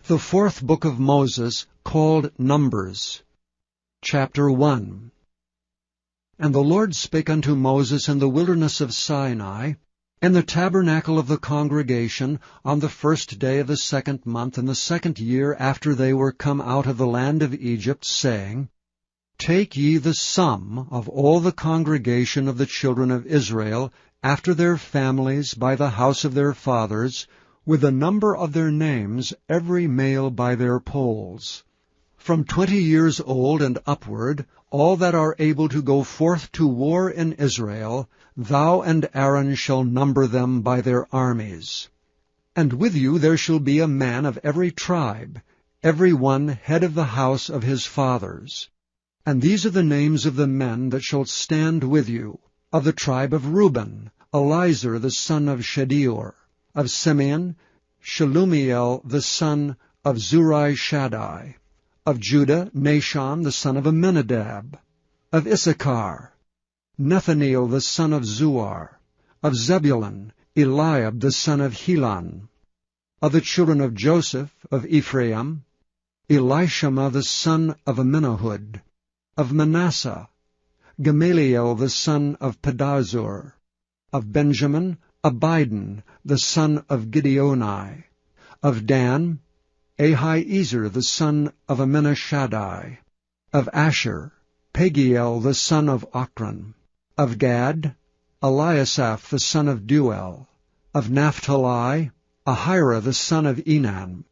The fourth book of Moses, called Numbers. Chapter 1. And the Lord spake unto Moses in the wilderness of Sinai, in the tabernacle of the congregation, on the first day of the 2nd month, in the 2nd year after they were come out of the land of Egypt, saying, Take ye the sum of all the congregation of the children of Israel, after their families, by the house of their fathers, with the number of their names, every male by their polls. From 20 years old and upward, all that are able to go forth to war in Israel, thou and Aaron shall number them by their armies. And with you there shall be a man of every tribe, every one head of the house of his fathers. And these are the names of the men that shall stand with you. Of the tribe of Reuben, Elizur the son of Shedeur. Of Simeon, Shelumiel the son of Zurishaddai. Of Judah, Nashon the son of Amminadab. Of Issachar, Nethaneel the son of Zuar. Of Zebulun, Eliab the son of Helon. Of the children of Joseph, of Ephraim, Elishama the son of Amminahud. Of Manasseh, Gamaliel the son of Pedahzur. Of Benjamin, Abidan the son of Gideoni. Of Dan, Ahiezer the son of Amminashaddai. Of Asher, Pagiel the son of Ochran. Of Gad, Eliasaph the son of Duel. Of Naphtali, Ahira the son of Enan.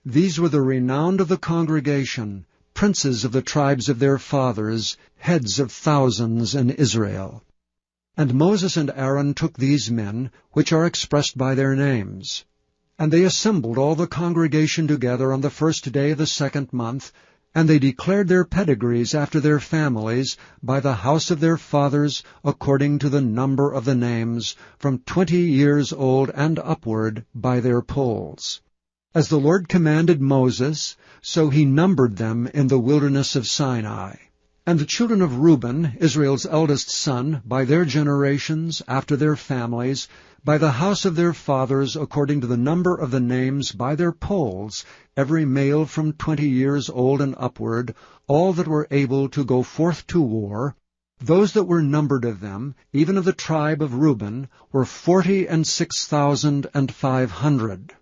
These were the renowned of the congregation, princes of the tribes of their fathers, heads of thousands in Israel. And Moses and Aaron took these men, which are expressed by their names. And they assembled all the congregation together on the first day of the 2nd month, and they declared their pedigrees after their families, by the house of their fathers, according to the number of the names, from 20 years old and upward, by their polls. As the Lord commanded Moses, so he numbered them in the wilderness of Sinai. And the children of Reuben, Israel's eldest son, by their generations, after their families, by the house of their fathers, according to the number of the names, by their polls, every male from 20 years old and upward, all that were able to go forth to war, those that were numbered of them, even of the tribe of Reuben, were 46,500.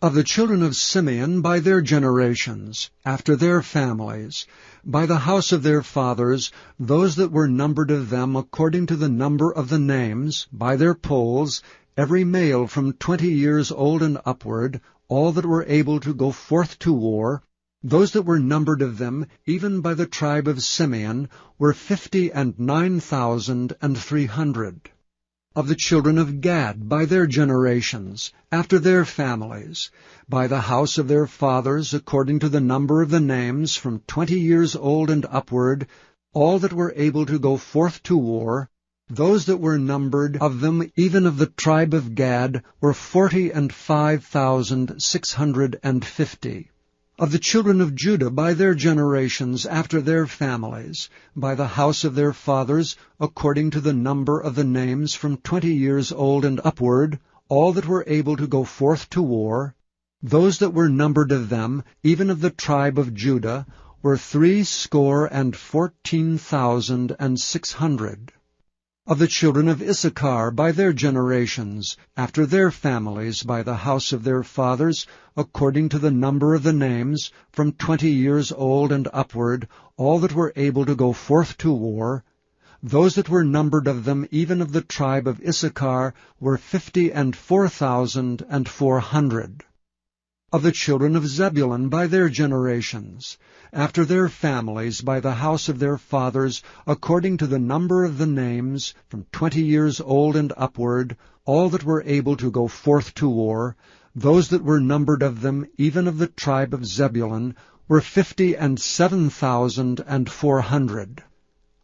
Of the children of Simeon, by their generations, after their families, by the house of their fathers, those that were numbered of them according to the number of the names, by their polls, every male from 20 years old and upward, all that were able to go forth to war, those that were numbered of them, even by the tribe of Simeon, were 59,300. Of the children of Gad, by their generations, after their families, by the house of their fathers, according to the number of the names, from 20 years old and upward, all that were able to go forth to war, those that were numbered of them, even of the tribe of Gad, were 45,650. Of the children of Judah, by their generations, after their families, by the house of their fathers, according to the number of the names, from 20 years old and upward, all that were able to go forth to war, those that were numbered of them, even of the tribe of Judah, were 314,600. Of the children of Issachar, by their generations, after their families, by the house of their fathers, according to the number of the names, from 20 years old and upward, all that were able to go forth to war, those that were numbered of them, even of the tribe of Issachar, were 54,400. Of the children of Zebulun, by their generations, after their families, by the house of their fathers, according to the number of the names, from 20 years old and upward, all that were able to go forth to war, those that were numbered of them, even of the tribe of Zebulun, were 57,400.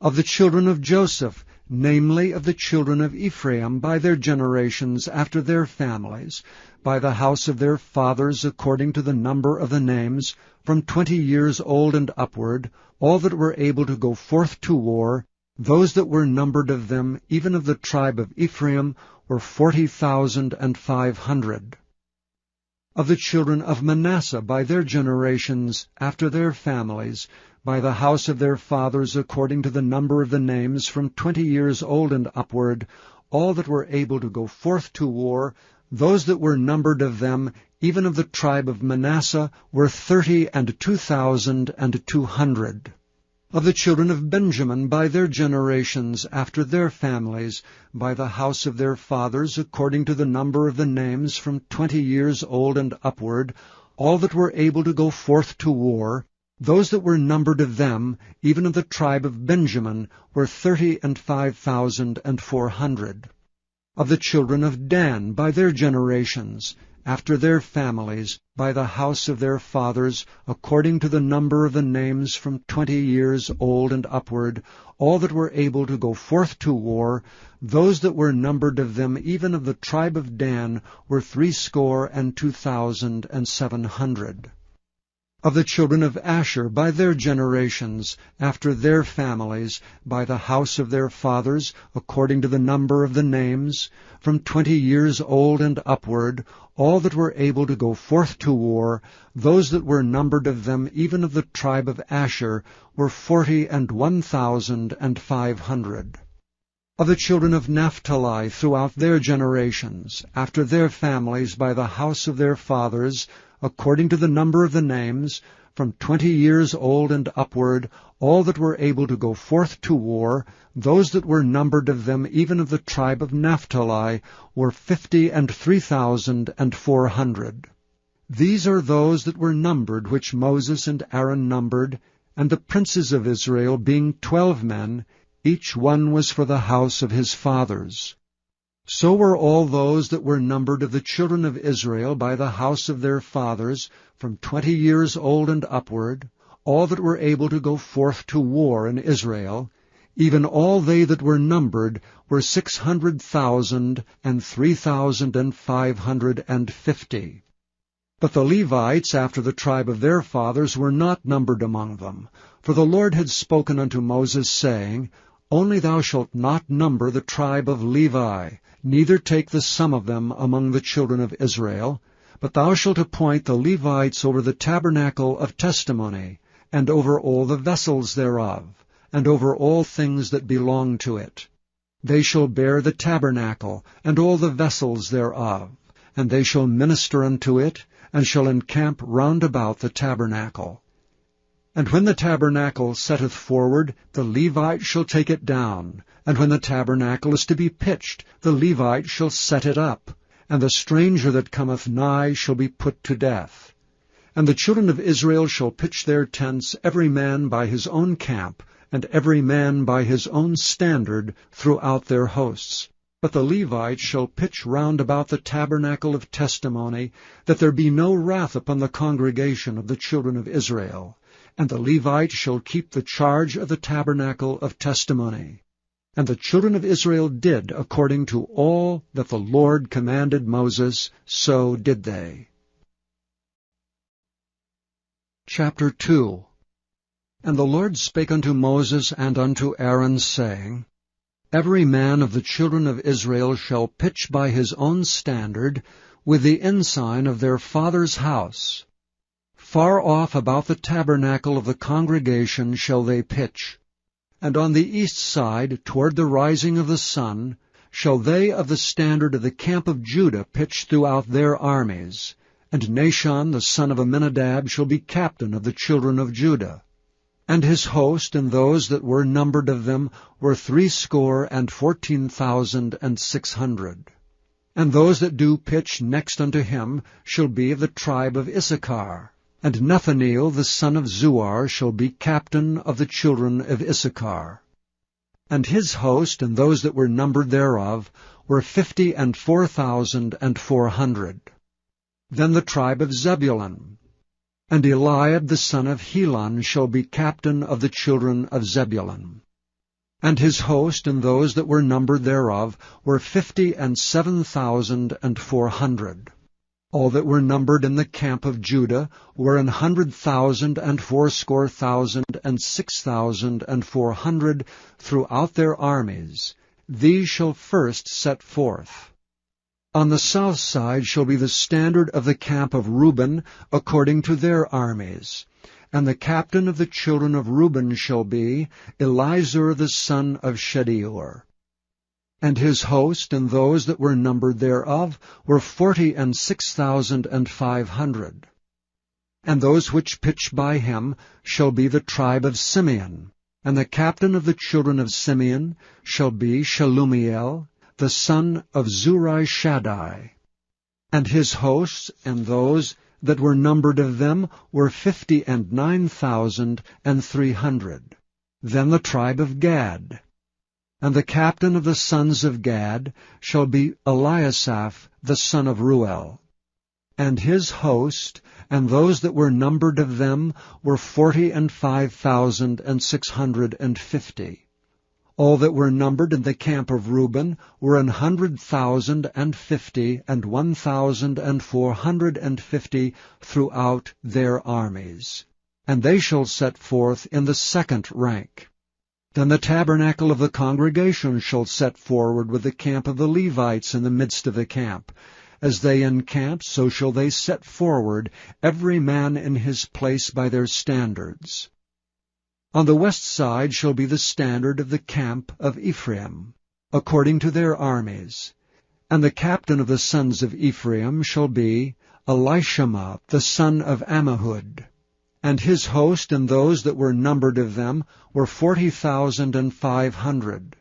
Of the children of Joseph, namely of the children of Ephraim, by their generations, after their families, by the house of their fathers, according to the number of the names, from 20 years old and upward, all that were able to go forth to war, those that were numbered of them, even of the tribe of Ephraim, were 40,500. Of the children of Manasseh by their generations, after their families, by the house of their fathers, according to the number of the names, from 20 years old and upward, all that were able to go forth to war, those that were numbered of them, even of the tribe of Manasseh, were 32,200. Of the children of Benjamin by their generations, after their families, by the house of their fathers, according to the number of the names, from 20 years old and upward, all that were able to go forth to war, those that were numbered of them, even of the tribe of Benjamin, were 35,400. Of the children of Dan by their generations, after their families, by the house of their fathers, according to the number of the names, from 20 years old and upward, all that were able to go forth to war, those that were numbered of them, even of the tribe of Dan, were 62,700. Of the children of Asher by their generations, after their families, by the house of their fathers, according to the number of the names, from 20 years old and upward, all that were able to go forth to war, those that were numbered of them, even of the tribe of Asher, were 41,500. Of the children of Naphtali throughout their generations, after their families, by the house of their fathers, according to the number of the names, from 20 years old and upward, all that were able to go forth to war, those that were numbered of them, even of the tribe of Naphtali, were 53,400. These are those that were numbered, which Moses and Aaron numbered, and the princes of Israel, being 12 men, each one was for the house of his fathers. So were all those that were numbered of the children of Israel by the house of their fathers, from 20 years old and upward, all that were able to go forth to war in Israel, even all they that were numbered were 600,003,550. But the Levites, after the tribe of their fathers, were not numbered among them. For the Lord had spoken unto Moses, saying, Only thou shalt not number the tribe of Levi, neither take the sum of them among the children of Israel, but thou shalt appoint the Levites over the tabernacle of testimony, and over all the vessels thereof, and over all things that belong to it. They shall bear the tabernacle, and all the vessels thereof, and they shall minister unto it, and shall encamp round about the tabernacle. And when the tabernacle setteth forward, the Levite shall take it down. And when the tabernacle is to be pitched, the Levite shall set it up. And the stranger that cometh nigh shall be put to death. And the children of Israel shall pitch their tents, every man by his own camp, and every man by his own standard, throughout their hosts. But the Levites shall pitch round about the tabernacle of testimony, that there be no wrath upon the congregation of the children of Israel. And the Levites shall keep the charge of the tabernacle of testimony. And the children of Israel did according to all that the Lord commanded Moses, so did they. Chapter 2. And the Lord spake unto Moses and unto Aaron, saying, Every man of the children of Israel shall pitch by his own standard, with the ensign of their father's house. Far off about the tabernacle of the congregation shall they pitch. And on the east side, toward the rising of the sun, shall they of the standard of the camp of Judah pitch throughout their armies. And Nahshon the son of Amminadab shall be captain of the children of Judah. And his host and those that were numbered of them were 314,600. And those that do pitch next unto him shall be of the tribe of Issachar. And Nethaneel the son of Zuar shall be captain of the children of Issachar. And his host and those that were numbered thereof were 54,400. Then the tribe of Zebulun. And Eliab the son of Helon shall be captain of the children of Zebulun. And his host and those that were numbered thereof were 57,400. All that were numbered in the camp of Judah were 100,000 and 80,000 and 6,400 throughout their armies. These shall first set forth. On the south side shall be the standard of the camp of Reuben, according to their armies. And the captain of the children of Reuben shall be Elizur the son of Shedeur. And his host, and those that were numbered thereof, were 46,500. And those which pitched by him shall be the tribe of Simeon. And the captain of the children of Simeon shall be Shelumiel, the son of Zurishaddai. And his hosts, and those that were numbered of them, were 59,300. Then the tribe of Gad. And the captain of the sons of Gad shall be Eliasaph, the son of Ruel. And his host, and those that were numbered of them, were 45,650. All that were numbered in the camp of Reuben were 100,050, and 1,450 throughout their armies. And they shall set forth in the second rank. Then the tabernacle of the congregation shall set forward with the camp of the Levites in the midst of the camp. As they encamp, so shall they set forward, every man in his place by their standards. On the west side shall be the standard of the camp of Ephraim, according to their armies. And the captain of the sons of Ephraim shall be Elishama, the son of Ammihud. And his host, and those that were numbered of them, were 40,500.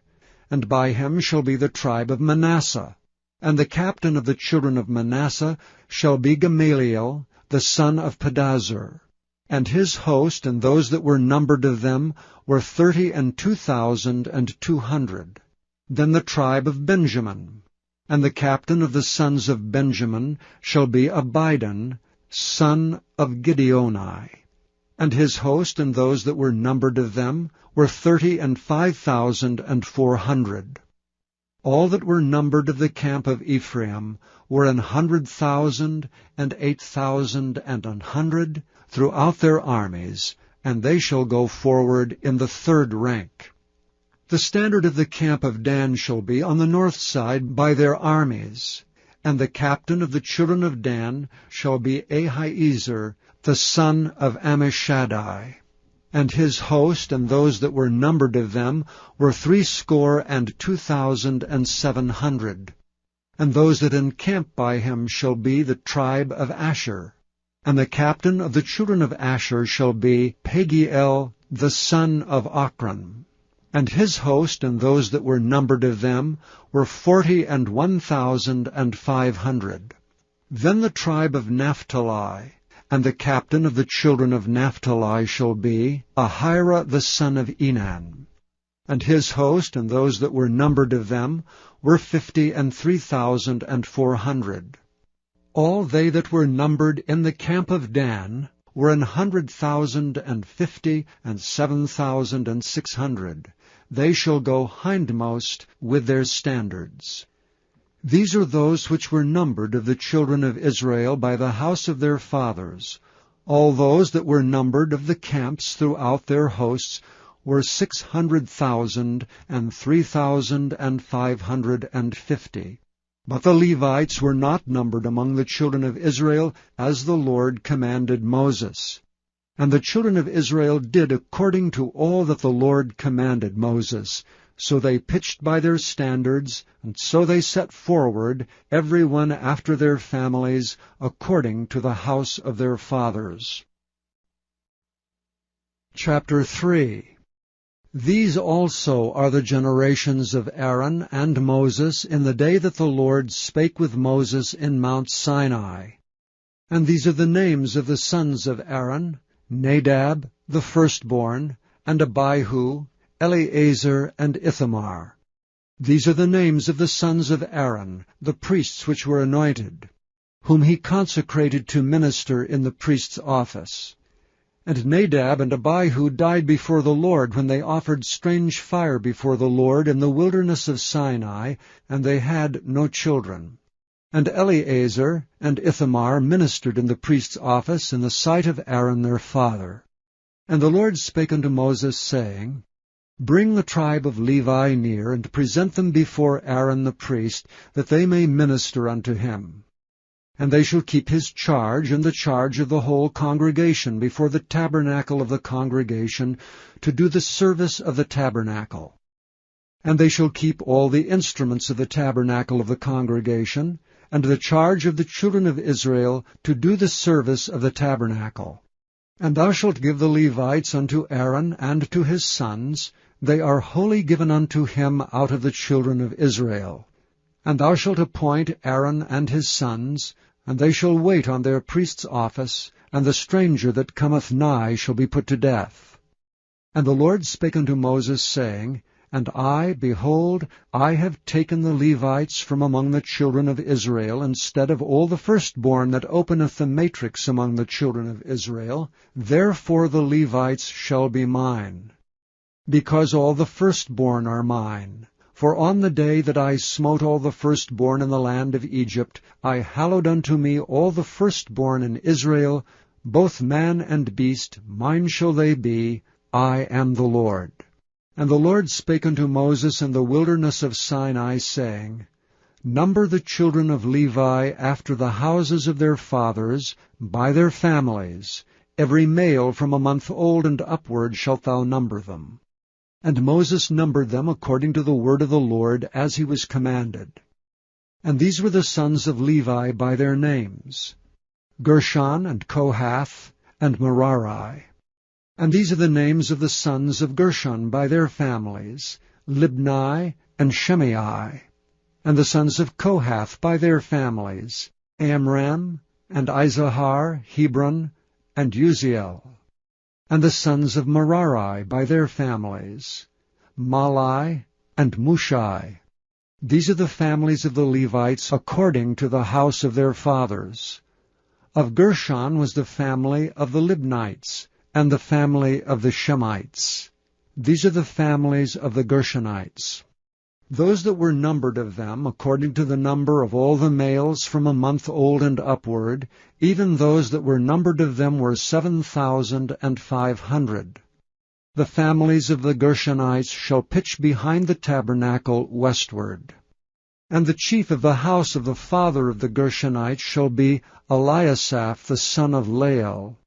And by him shall be the tribe of Manasseh. And the captain of the children of Manasseh shall be Gamaliel, the son of Pedazur. And his host, and those that were numbered of them, were 32,200. Then the tribe of Benjamin. And the captain of the sons of Benjamin shall be Abidan, son of Gideoni. And his host, and those that were numbered of them, were 35,400. All that were numbered of the camp of Ephraim were 100,000, and 8,100 throughout their armies, and they shall go forward in the third rank. The standard of the camp of Dan shall be on the north side by their armies, and the captain of the children of Dan shall be Ahiezer, the son of Ammishaddai. And his host, and those that were numbered of them, were 62,700. And those that encamp by him shall be the tribe of Asher. And the captain of the children of Asher shall be Pagiel, the son of Ochran. And his host, and those that were numbered of them, were 41,500. Then the tribe of Naphtali. And the captain of the children of Naphtali shall be Ahira the son of Enan. And his host, and those that were numbered of them, were 53,400. All they that were numbered in the camp of Dan were 100,050, and 7,600. They shall go hindmost with their standards. These are those which were numbered of the children of Israel by the house of their fathers. All those that were numbered of the camps throughout their hosts were 600,000, and 3,550. But the Levites were not numbered among the children of Israel, as the Lord commanded Moses. And the children of Israel did according to all that the Lord commanded Moses. So they pitched by their standards, and so they set forward, every one after their families, according to the house of their fathers. Chapter 3. These also are the generations of Aaron and Moses in the day that the Lord spake with Moses in Mount Sinai. And these are the names of the sons of Aaron: Nadab, the firstborn, and Abihu, Eleazar, and Ithamar. These are the names of the sons of Aaron, the priests which were anointed, whom he consecrated to minister in the priest's office. And Nadab and Abihu died before the Lord when they offered strange fire before the Lord in the wilderness of Sinai, and they had no children. And Eleazar and Ithamar ministered in the priest's office in the sight of Aaron their father. And the Lord spake unto Moses, saying, Bring the tribe of Levi near, and present them before Aaron the priest, that they may minister unto him. And they shall keep his charge and the charge of the whole congregation before the tabernacle of the congregation, to do the service of the tabernacle. And they shall keep all the instruments of the tabernacle of the congregation, and the charge of the children of Israel, to do the service of the tabernacle. And thou shalt give the Levites unto Aaron and to his sons. They are wholly given unto him out of the children of Israel. And thou shalt appoint Aaron and his sons, and they shall wait on their priest's office, and the stranger that cometh nigh shall be put to death. And the Lord spake unto Moses, saying, And I, behold, I have taken the Levites from among the children of Israel, instead of all the firstborn that openeth the matrix among the children of Israel. Therefore the Levites shall be mine, because all the firstborn are mine. For on the day that I smote all the firstborn in the land of Egypt, I hallowed unto me all the firstborn in Israel, both man and beast, mine shall they be. I am the Lord. And the Lord spake unto Moses in the wilderness of Sinai, saying, Number the children of Levi after the houses of their fathers, by their families. Every male from a month old and upward shalt thou number them. And Moses numbered them according to the word of the Lord, as he was commanded. And these were the sons of Levi by their names, Gershon, and Kohath, and Merari. And these are the names of the sons of Gershon by their families, Libni and Shimei. And the sons of Kohath by their families, Amram, and Izahar, Hebron, and Uziel. And the sons of Merari by their families, Malai and Mushai. These are the families of the Levites according to the house of their fathers. Of Gershon was the family of the Libnites, and the family of the Shemites. These are the families of the Gershonites. Those that were numbered of them, according to the number of all the males from a month old and upward, even those that were numbered of them were 7,500. The families of the Gershonites shall pitch behind the tabernacle westward. And the chief of the house of the father of the Gershonites shall be Eliasaph the son of Lael.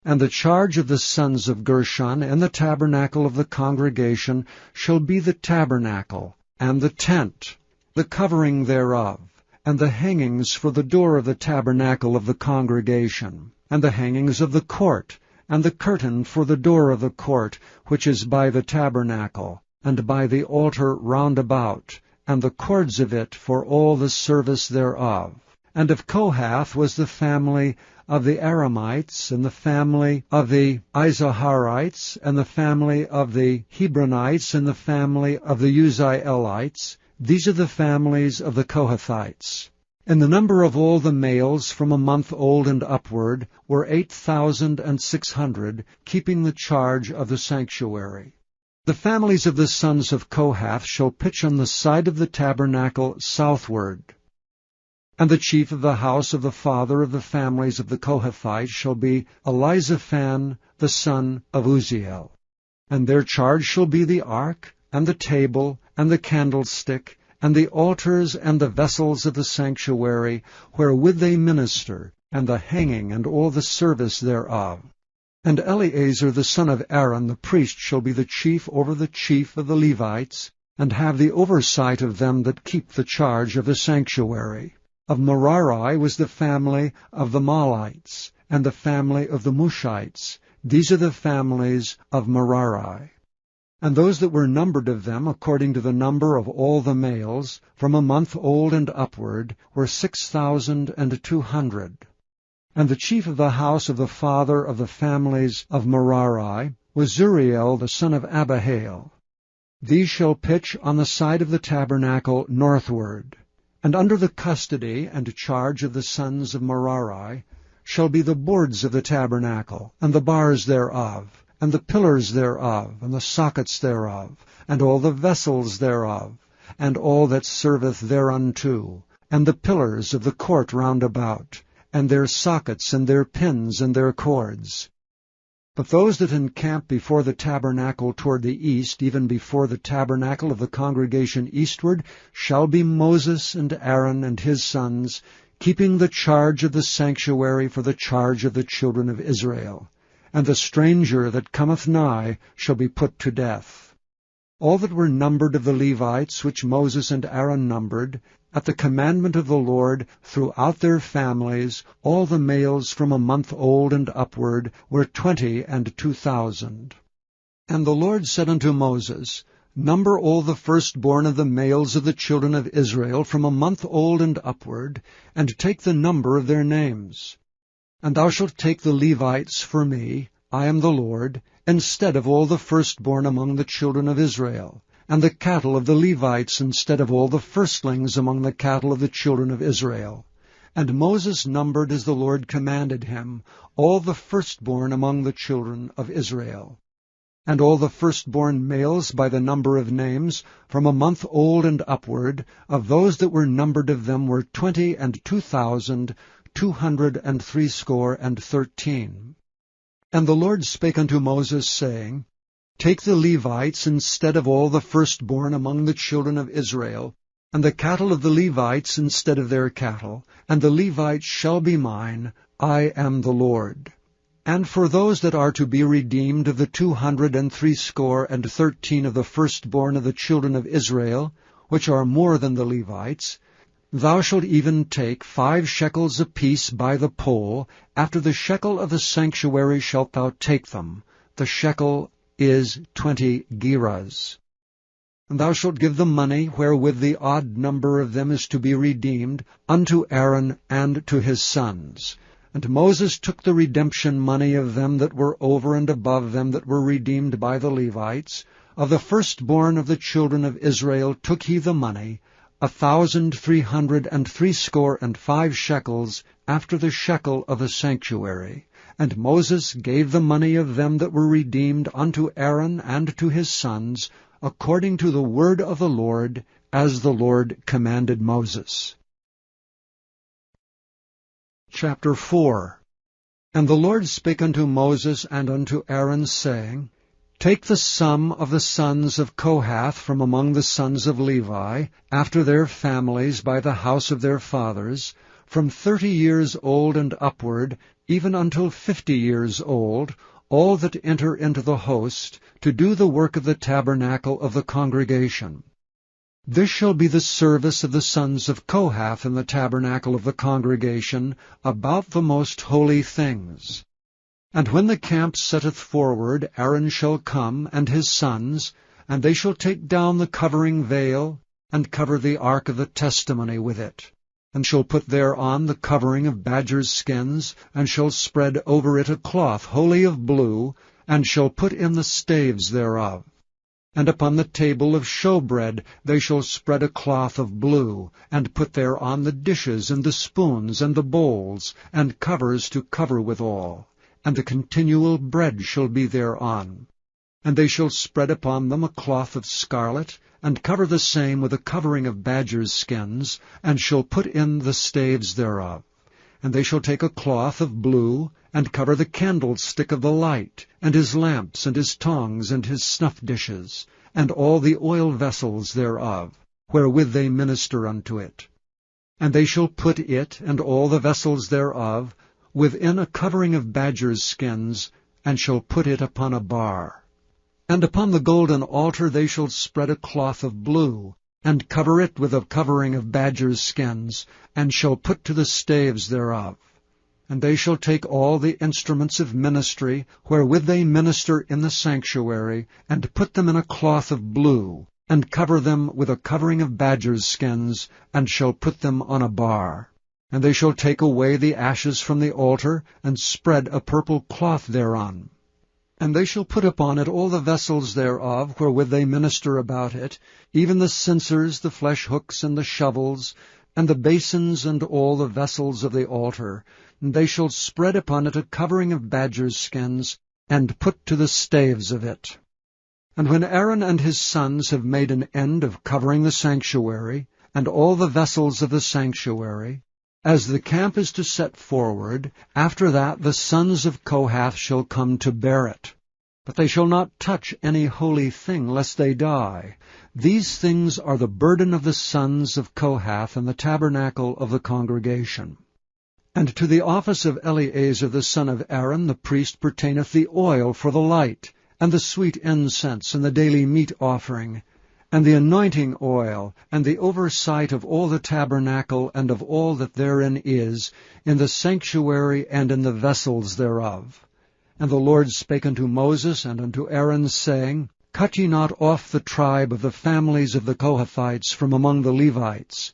And the charge of the sons of Gershon in the tabernacle of the congregation shall be the tabernacle, and the tent, the covering thereof, and the hangings for the door of the tabernacle of the congregation, and the hangings of the court, and the curtain for the door of the court, which is by the tabernacle, and by the altar round about, and the cords of it for all the service thereof. And of Kohath was the family of the Aramites, and the family of the Izaharites, and the family of the Hebronites, and the family of the Uzzielites. These are the families of the Kohathites. And the number of all the males from a month old and upward were 8,600, keeping the charge of the sanctuary. The families of the sons of Kohath shall pitch on the side of the tabernacle southward. And the chief of the house of the father of the families of the Kohathites shall be Elizaphan the son of Uzziel. And their charge shall be the ark, and the table, and the candlestick, and the altars, and the vessels of the sanctuary, wherewith they minister, and the hanging, and all the service thereof. And Eleazar the son of Aaron the priest shall be the chief over the chief of the Levites, and have the oversight of them that keep the charge of the sanctuary. Of Merari was the family of the Mahlites, and the family of the Mushites. These are the families of Merari. And those that were numbered of them, according to the number of all the males, from a month old and upward, were 6,200. And the chief of the house of the father of the families of Merari was Zuriel the son of Abihail. These shall pitch on the side of the tabernacle northward. And under the custody and charge of the sons of Merari shall be the boards of the tabernacle, and the bars thereof, and the pillars thereof, and the sockets thereof, and all the vessels thereof, and all that serveth thereunto, and the pillars of the court round about, and their sockets, and their pins, and their cords. But those that encamp before the tabernacle toward the east, even before the tabernacle of the congregation eastward, shall be Moses and Aaron and his sons, keeping the charge of the sanctuary for the charge of the children of Israel. And the stranger that cometh nigh shall be put to death. All that were numbered of the Levites, which Moses and Aaron numbered, at the commandment of the Lord, throughout their families, all the males from a month old and upward were 22,000. And the Lord said unto Moses, Number all the firstborn of the males of the children of Israel from a month old and upward, and take the number of their names. And thou shalt take the Levites for me, I am the Lord, instead of all the firstborn among the children of Israel, and the cattle of the Levites instead of all the firstlings among the cattle of the children of Israel. And Moses numbered as the Lord commanded him all the firstborn among the children of Israel. And all the firstborn males by the number of names, from a month old and upward, of those that were numbered of them were 22,213. And the Lord spake unto Moses, saying, Take the Levites instead of all the firstborn among the children of Israel, and the cattle of the Levites instead of their cattle, and the Levites shall be mine, I am the Lord. And for those that are to be redeemed of the 213 of the firstborn of the children of Israel, which are more than the Levites, thou shalt even take 5 shekels apiece by the poll, after the shekel of the sanctuary shalt thou take them. The shekel is 20 gerahs. And thou shalt give the money wherewith the odd number of them is to be redeemed unto Aaron and to his sons. And Moses took the redemption money of them that were over and above them that were redeemed by the Levites. Of the firstborn of the children of Israel took he the money, 1,365 shekels, after the shekel of the sanctuary. And Moses gave the money of them that were redeemed unto Aaron and to his sons, according to the word of the Lord, as the Lord commanded Moses. Chapter 4. And the Lord spake unto Moses and unto Aaron, saying, Take the sum of the sons of Kohath from among the sons of Levi, after their families by the house of their fathers, from 30 years old and upward, even until 50 years old, all that enter into the host, to do the work of the tabernacle of the congregation. This shall be the service of the sons of Kohath in the tabernacle of the congregation, about the most holy things. And when the camp setteth forward, Aaron shall come, and his sons, and they shall take down the covering veil, and cover the ark of the testimony with it, and shall put thereon the covering of badgers' skins, and shall spread over it a cloth wholly of blue, and shall put in the staves thereof. And upon the table of showbread they shall spread a cloth of blue, and put thereon the dishes, and the spoons, and the bowls, and covers to cover withal. And the continual bread shall be thereon. And they shall spread upon them a cloth of scarlet, and cover the same with a covering of badgers' skins, and shall put in the staves thereof. And they shall take a cloth of blue, and cover the candlestick of the light, and his lamps, and his tongs, and his snuff dishes, and all the oil vessels thereof, wherewith they minister unto it. And they shall put it, and all the vessels thereof, within a covering of badgers' skins, and shall put it upon a bar. And upon the golden altar they shall spread a cloth of blue, and cover it with a covering of badgers' skins, and shall put to the staves thereof. And they shall take all the instruments of ministry, wherewith they minister in the sanctuary, and put them in a cloth of blue, and cover them with a covering of badgers' skins, and shall put them on a bar. And they shall take away the ashes from the altar, and spread a purple cloth thereon. And they shall put upon it all the vessels thereof, wherewith they minister about it, even the censers, the flesh hooks, and the shovels, and the basins, and all the vessels of the altar. And they shall spread upon it a covering of badgers' skins, and put to the staves of it. And when Aaron and his sons have made an end of covering the sanctuary, and all the vessels of the sanctuary, As the camp is to set forward, after that the sons of Kohath shall come to bear it. But they shall not touch any holy thing, lest they die. These things are the burden of the sons of Kohath in the tabernacle of the congregation. And to the office of Eleazar the son of Aaron the priest pertaineth the oil for the light, and the sweet incense, and the daily meat offering, and the anointing oil, and the oversight of all the tabernacle, and of all that therein is, in the sanctuary and in the vessels thereof. And the Lord spake unto Moses and unto Aaron, saying, Cut ye not off the tribe of the families of the Kohathites from among the Levites,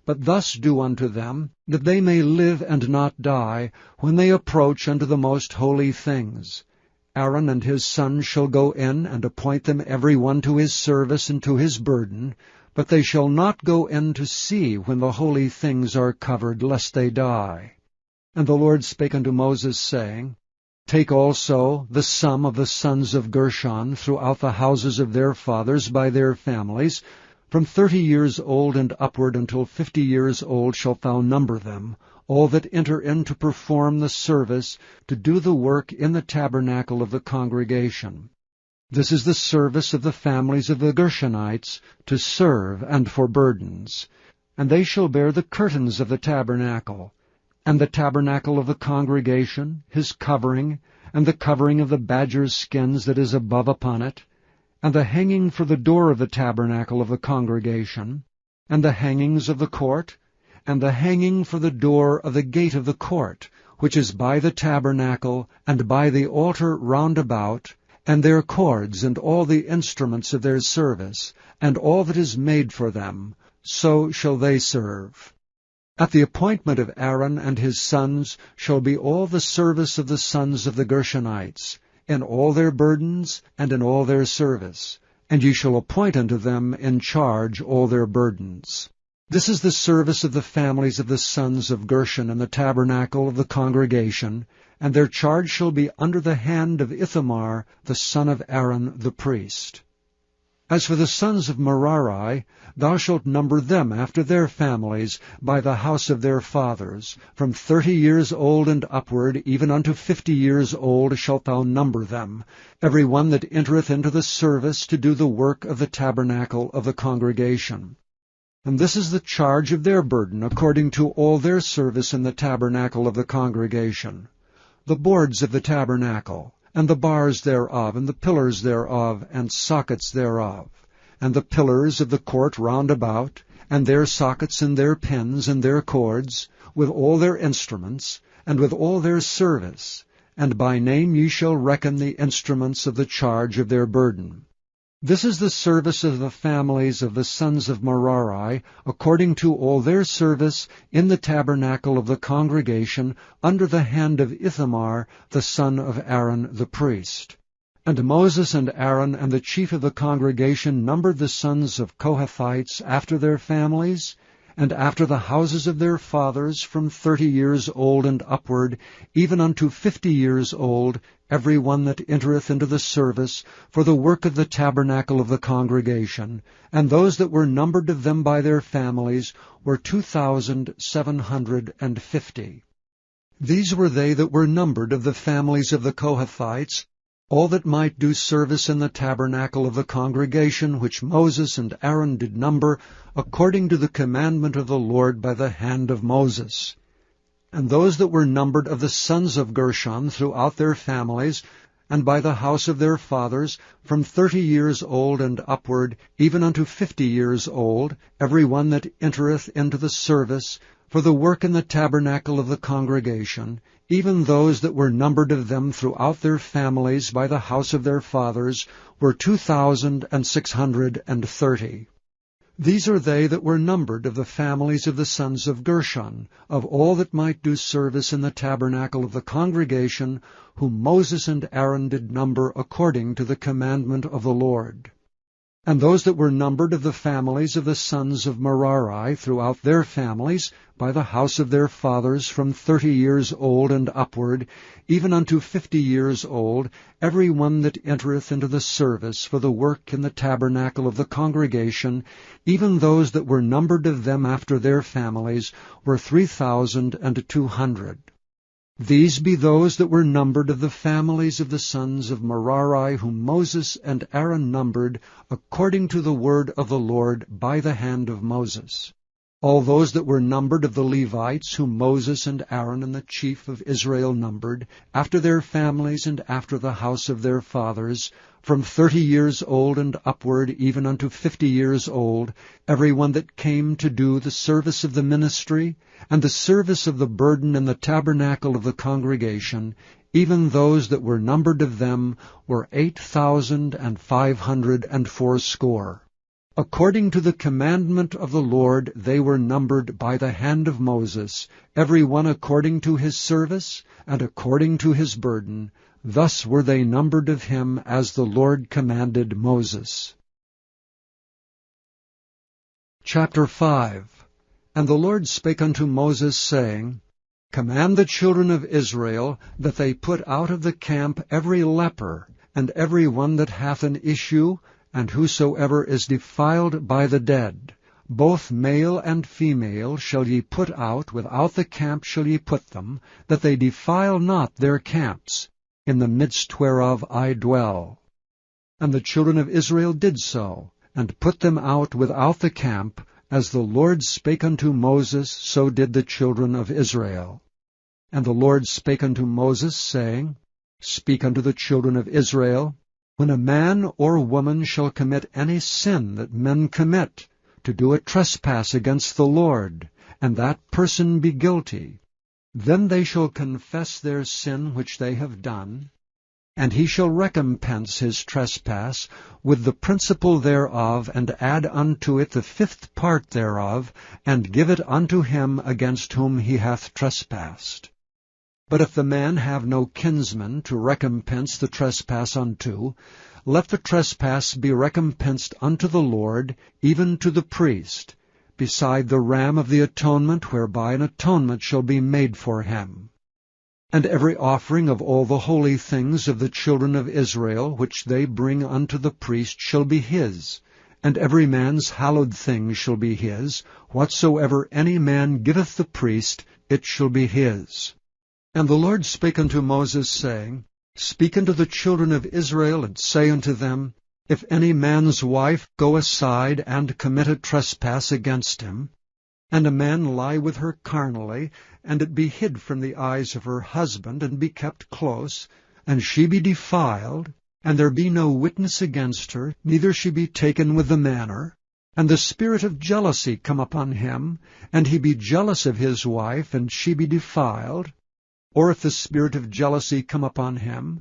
but thus do unto them, that they may live and not die, when they approach unto the most holy things. Aaron and his sons shall go in, and appoint them every one to his service and to his burden, but they shall not go in to see when the holy things are covered, lest they die. And the Lord spake unto Moses, saying, Take also the sum of the sons of Gershon throughout the houses of their fathers by their families. From 30 years old and upward until 50 years old shalt thou number them, all that enter in to perform the service, to do the work in the tabernacle of the congregation. This is the service of the families of the Gershonites, to serve and for burdens. And they shall bear the curtains of the tabernacle, and the tabernacle of the congregation, his covering, and the covering of the badger's skins that is above upon it, and the hanging for the door of the tabernacle of the congregation, and the hangings of the court, and the hanging for the door of the gate of the court, which is by the tabernacle, and by the altar round about, and their cords, and all the instruments of their service, and all that is made for them, so shall they serve. At the appointment of Aaron and his sons shall be all the service of the sons of the Gershonites, in all their burdens, and in all their service, and ye shall appoint unto them in charge all their burdens. This is the service of the families of the sons of Gershon in the tabernacle of the congregation, and their charge shall be under the hand of Ithamar the son of Aaron the priest. As for the sons of Merari, thou shalt number them after their families by the house of their fathers. From 30 years old and upward, even unto 50 years old, shalt thou number them, every one that entereth into the service to do the work of the tabernacle of the congregation. And this is the charge of their burden, according to all their service in the tabernacle of the congregation. The boards of the tabernacle, and the bars thereof, and the pillars thereof, and sockets thereof, and the pillars of the court round about, and their sockets and their pins and their cords, with all their instruments, and with all their service, and by name ye shall reckon the instruments of the charge of their burden. This is the service of the families of the sons of Merari, according to all their service in the tabernacle of the congregation, under the hand of Ithamar the son of Aaron the priest. And Moses and Aaron and the chief of the congregation numbered the sons of Kohathites after their families, and after the houses of their fathers, from 30 years old and upward, even unto 50 years old, every one that entereth into the service, for the work of the tabernacle of the congregation. And those that were numbered of them by their families were 2,750. These were they that were numbered of the families of the Kohathites, all that might do service in the tabernacle of the congregation, which Moses and Aaron did number, according to the commandment of the Lord by the hand of Moses. And those that were numbered of the sons of Gershon throughout their families, and by the house of their fathers, from 30 years old and upward, even unto 50 years old, every one that entereth into the service, for the work in the tabernacle of the congregation, even those that were numbered of them throughout their families by the house of their fathers, were 2,630. These are they that were numbered of the families of the sons of Gershon, of all that might do service in the tabernacle of the congregation, whom Moses and Aaron did number according to the commandment of the Lord. And those that were numbered of the families of the sons of Merari throughout their families, by the house of their fathers, from 30 years old and upward, even unto 50 years old, every one that entereth into the service for the work in the tabernacle of the congregation, even those that were numbered of them after their families, were 3,200. These be those that were numbered of the families of the sons of Merari, whom Moses and Aaron numbered, according to the word of the Lord by the hand of Moses. All those that were numbered of the Levites, whom Moses and Aaron and the chief of Israel numbered, after their families and after the house of their fathers, from 30 years old and upward, even unto 50 years old, every one that came to do the service of the ministry, and the service of the burden in the tabernacle of the congregation, even those that were numbered of them were 8,580. According to the commandment of the Lord they were numbered by the hand of Moses, every one according to his service, and according to his burden. Thus were they numbered of him as the Lord commanded Moses. Chapter 5. And the Lord spake unto Moses, saying, Command the children of Israel that they put out of the camp every leper, and every one that hath an issue, and whosoever is defiled by the dead. Both male and female shall ye put out, without the camp shall ye put them, that they defile not their camps, in the midst whereof I dwell. And the children of Israel did so, and put them out without the camp, as the Lord spake unto Moses, so did the children of Israel. And the Lord spake unto Moses, saying, Speak unto the children of Israel, When a man or woman shall commit any sin that men commit, to do a trespass against the Lord, and that person be guilty, then they shall confess their sin which they have done, and he shall recompense his trespass with the principal thereof, and add unto it the 5th part thereof, and give it unto him against whom he hath trespassed. But if the man have no kinsman to recompense the trespass unto, let the trespass be recompensed unto the Lord, even to the priest, beside the ram of the atonement, whereby an atonement shall be made for him. And every offering of all the holy things of the children of Israel, which they bring unto the priest, shall be his, and every man's hallowed thing shall be his. Whatsoever any man giveth the priest, it shall be his. And the Lord spake unto Moses, saying, Speak unto the children of Israel, and say unto them, If any man's wife go aside and commit a trespass against him, and a man lie with her carnally, and it be hid from the eyes of her husband, and be kept close, and she be defiled, and there be no witness against her, neither she be taken with the manner, and the spirit of jealousy come upon him, and he be jealous of his wife, and she be defiled, or if the spirit of jealousy come upon him,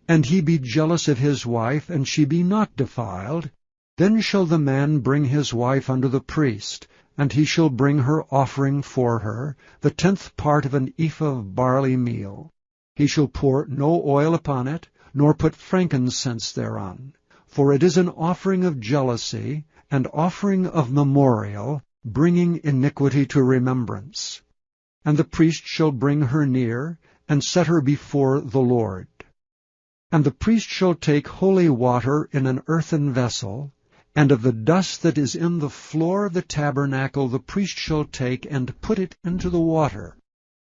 and he be jealous of his wife, and she be not defiled, then shall the man bring his wife unto the priest, and he shall bring her offering for her, the 10th part of an ephah of barley meal. He shall pour no oil upon it, nor put frankincense thereon, for it is an offering of jealousy, and offering of memorial, bringing iniquity to remembrance. And the priest shall bring her near, and set her before the Lord. And the priest shall take holy water in an earthen vessel, and of the dust that is in the floor of the tabernacle the priest shall take, and put it into the water.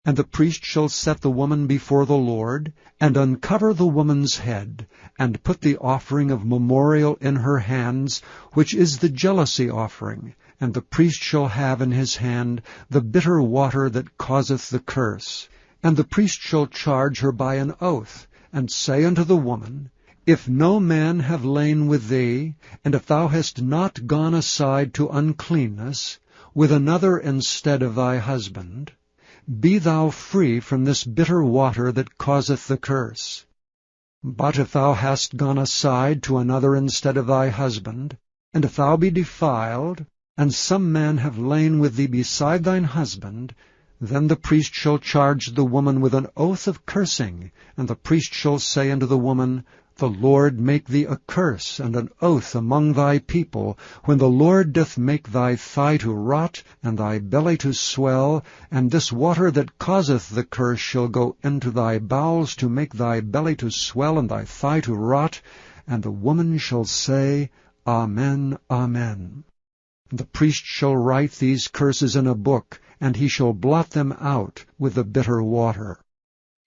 And the priest shall set the woman before the Lord, and uncover the woman's head, and put the offering of memorial in her hands, which is the jealousy offering. And the priest shall have in his hand the bitter water that causeth the curse. And the priest shall charge her by an oath, and say unto the woman, If no man have lain with thee, and if thou hast not gone aside to uncleanness, with another instead of thy husband, be thou free from this bitter water that causeth the curse. But if thou hast gone aside to another instead of thy husband, and if thou be defiled, and some man have lain with thee beside thine husband, then the priest shall charge the woman with an oath of cursing, and the priest shall say unto the woman, The Lord make thee a curse and an oath among thy people, when the Lord doth make thy thigh to rot, and thy belly to swell, and this water that causeth the curse shall go into thy bowels to make thy belly to swell and thy thigh to rot, and the woman shall say, Amen, Amen. And the priest shall write these curses in a book, and he shall blot them out with the bitter water.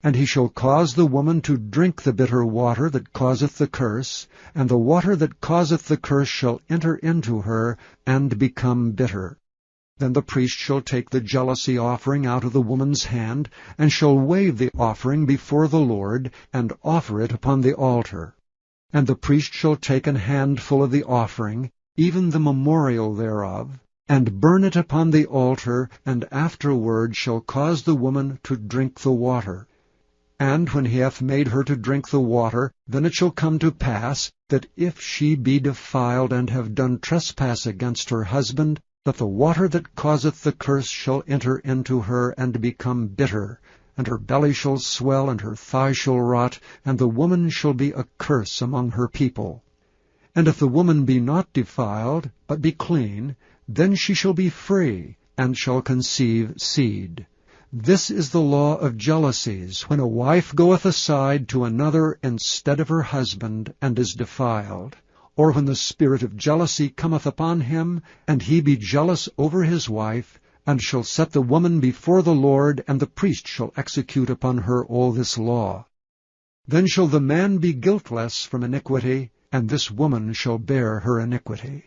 And he shall cause the woman to drink the bitter water that causeth the curse, and the water that causeth the curse shall enter into her, and become bitter. Then the priest shall take the jealousy offering out of the woman's hand, and shall wave the offering before the Lord, and offer it upon the altar. And the priest shall take an handful of the offering, even the memorial thereof, and burn it upon the altar, and afterward shall cause the woman to drink the water. And when he hath made her to drink the water, then it shall come to pass, that if she be defiled and have done trespass against her husband, that the water that causeth the curse shall enter into her, and become bitter, and her belly shall swell, and her thigh shall rot, and the woman shall be a curse among her people. And if the woman be not defiled, but be clean, then she shall be free, and shall conceive seed. This is the law of jealousies, when a wife goeth aside to another instead of her husband, and is defiled, or when the spirit of jealousy cometh upon him, and he be jealous over his wife, and shall set the woman before the Lord, and the priest shall execute upon her all this law. Then shall the man be guiltless from iniquity, and this woman shall bear her iniquity.